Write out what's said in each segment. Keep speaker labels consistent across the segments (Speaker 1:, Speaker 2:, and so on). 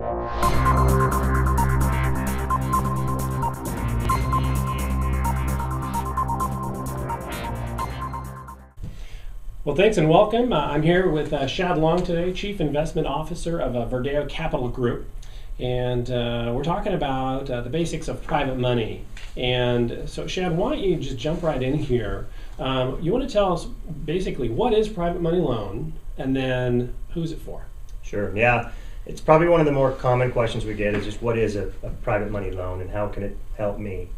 Speaker 1: Well, thanks and welcome. I'm here with Shad today, Chief Investment Officer of Verdeo Capital Group. And we're talking about the basics of private money. And so, Shad, why don't you just jump right in here? You want to tell us basically what is private money loan, and then who's it for?
Speaker 2: Sure, yeah. It's probably one of the more common questions we get is just what is a private money loan and how can it help me?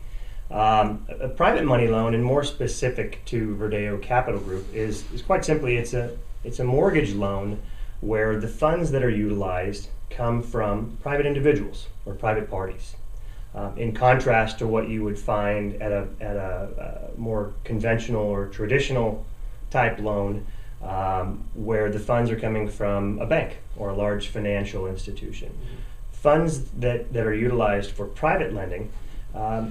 Speaker 2: A private money loan, and more specific to Verdeo Capital Group, is quite simply it's a mortgage loan where the funds that are utilized come from private individuals or private parties. In contrast to what you would find at a more conventional or traditional type loan, where the funds are coming from a bank or a large financial institution. Funds that are utilized for private lending,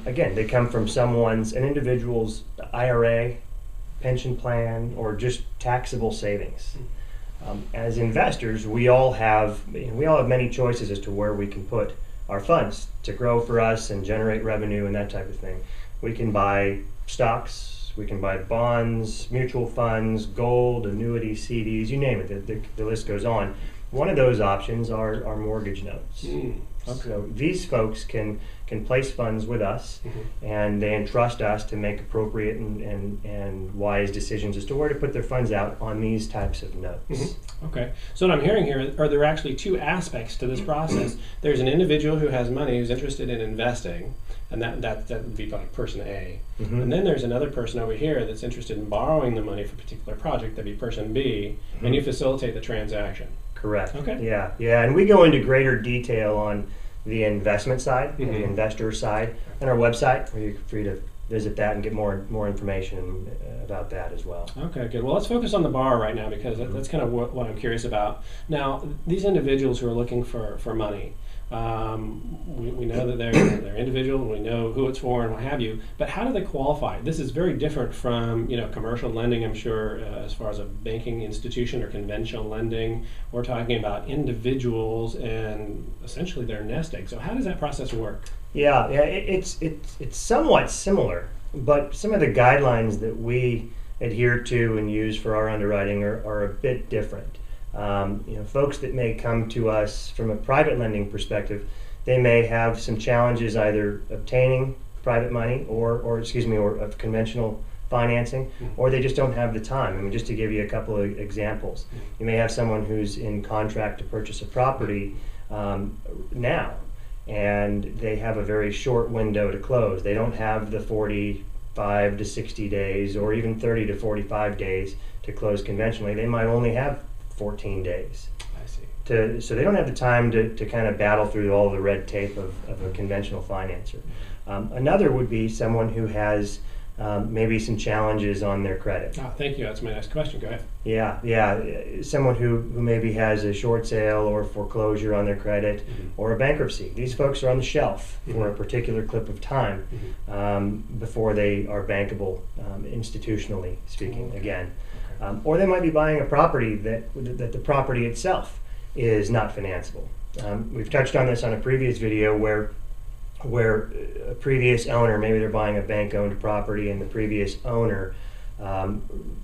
Speaker 2: again, they come from an individual's IRA, pension plan, or just taxable savings. As investors, we all have many choices as to where we can put our funds to grow for us and generate revenue and that type of thing. We can buy stocks, we can buy bonds, mutual funds, gold, annuities, CDs, you name it. The list goes on. One of those options are mortgage notes. Okay. So these folks can place funds with us, and they entrust us to make appropriate and wise decisions as to where to put their funds out on these types of notes.
Speaker 1: Okay, so what I'm hearing here are there actually two aspects to this process. There's an individual who has money who's interested in investing, and that would be like person A. And then there's another person over here that's interested in borrowing the money for a particular project, that'd be person B, and you facilitate the transaction.
Speaker 2: Correct.
Speaker 1: Okay.
Speaker 2: Yeah, and we go into greater detail on the investment side, the investor side, and our website, where you're free to visit that and get more information about that as well. Okay,
Speaker 1: good. Well, let's focus on the borrower right now, because that's kind of what I'm curious about. Now, these individuals who are looking for money, we know that they're individual, and we know who it's for and what have you, but how do they qualify? This is very different from commercial lending, I'm sure, as far as a banking institution or conventional lending. We're talking about individuals and essentially their nest egg. So how does that process work?
Speaker 2: Yeah, it's somewhat similar, but some of the guidelines that we adhere to and use for our underwriting are a bit different. Folks that may come to us from a private lending perspective, they may have some challenges either obtaining private money or of conventional financing, or they just don't have the time. I mean, just to give you a couple of examples, you may have someone who's in contract to purchase a property now, and they have a very short window to close. They don't have the 45 to 60 days or even 30 to 45 days to close conventionally. They might only have 14 days.
Speaker 1: I see.
Speaker 2: So they don't have the time to kind of battle through all the red tape of a conventional financer. Another would be someone who has maybe some challenges on their credit.
Speaker 1: Thank you. That's my next question. Go ahead.
Speaker 2: Yeah. Someone who maybe has a short sale or foreclosure on their credit, or a bankruptcy. These folks are on the shelf for a particular clip of time before they are bankable, institutionally speaking, again. Or they might be buying a property that the property itself is not financeable. We've touched on this on a previous video where a previous owner, maybe they're buying a bank-owned property, and the previous owner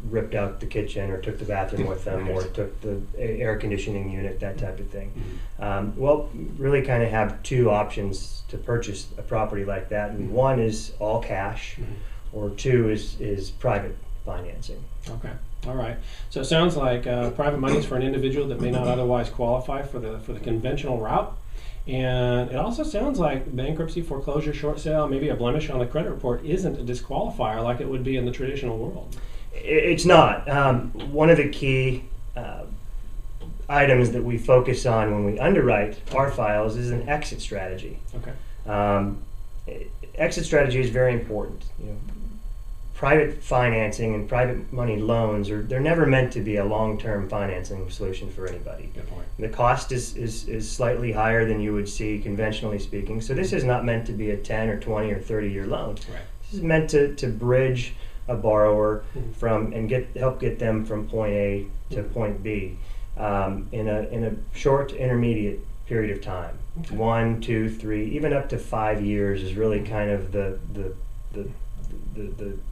Speaker 2: ripped out the kitchen or took the bathroom with them, or took the air conditioning unit, that type of thing. Well, really kind of have two options to purchase a property like that, and one is all cash, or two is private financing.
Speaker 1: Okay. All right. So it sounds like private money is for an individual that may not otherwise qualify for the conventional route. And it also sounds like bankruptcy, foreclosure, short sale, maybe a blemish on the credit report isn't a disqualifier like it would be in the traditional world.
Speaker 2: It's not. One of the key items that we focus on when we underwrite our files is an exit strategy.
Speaker 1: Okay.
Speaker 2: Exit strategy is very important. Private financing and private money loans they're never meant to be a long-term financing solution for anybody.
Speaker 1: Good point.
Speaker 2: The cost is slightly higher than you would see conventionally speaking. So this is not meant to be a 10 or 20 or 30-year loan.
Speaker 1: Right.
Speaker 2: This is meant to bridge a borrower from and help get them from point A to point B in a short to intermediate period of time.
Speaker 1: Okay.
Speaker 2: 1, 2, 3, even up to 5 years is really kind of the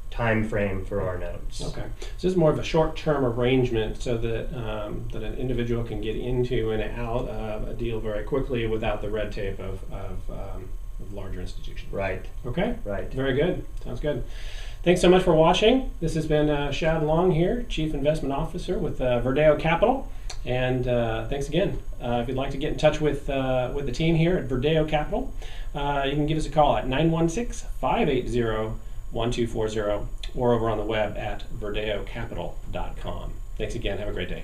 Speaker 2: time frame for our notes.
Speaker 1: Okay, so this is more of a short-term arrangement so that that an individual can get into and out of a deal very quickly without the red tape of larger institutions.
Speaker 2: Right.
Speaker 1: Okay.
Speaker 2: Right.
Speaker 1: Very good. Sounds good. Thanks so much for watching. This has been Shad Long here, Chief Investment Officer with Verdeo Capital. And thanks again. If you'd like to get in touch with the team here at Verdeo Capital, you can give us a call at 916-580-1240 or over on the web at verdeocapital.com. Thanks again. Have a great day.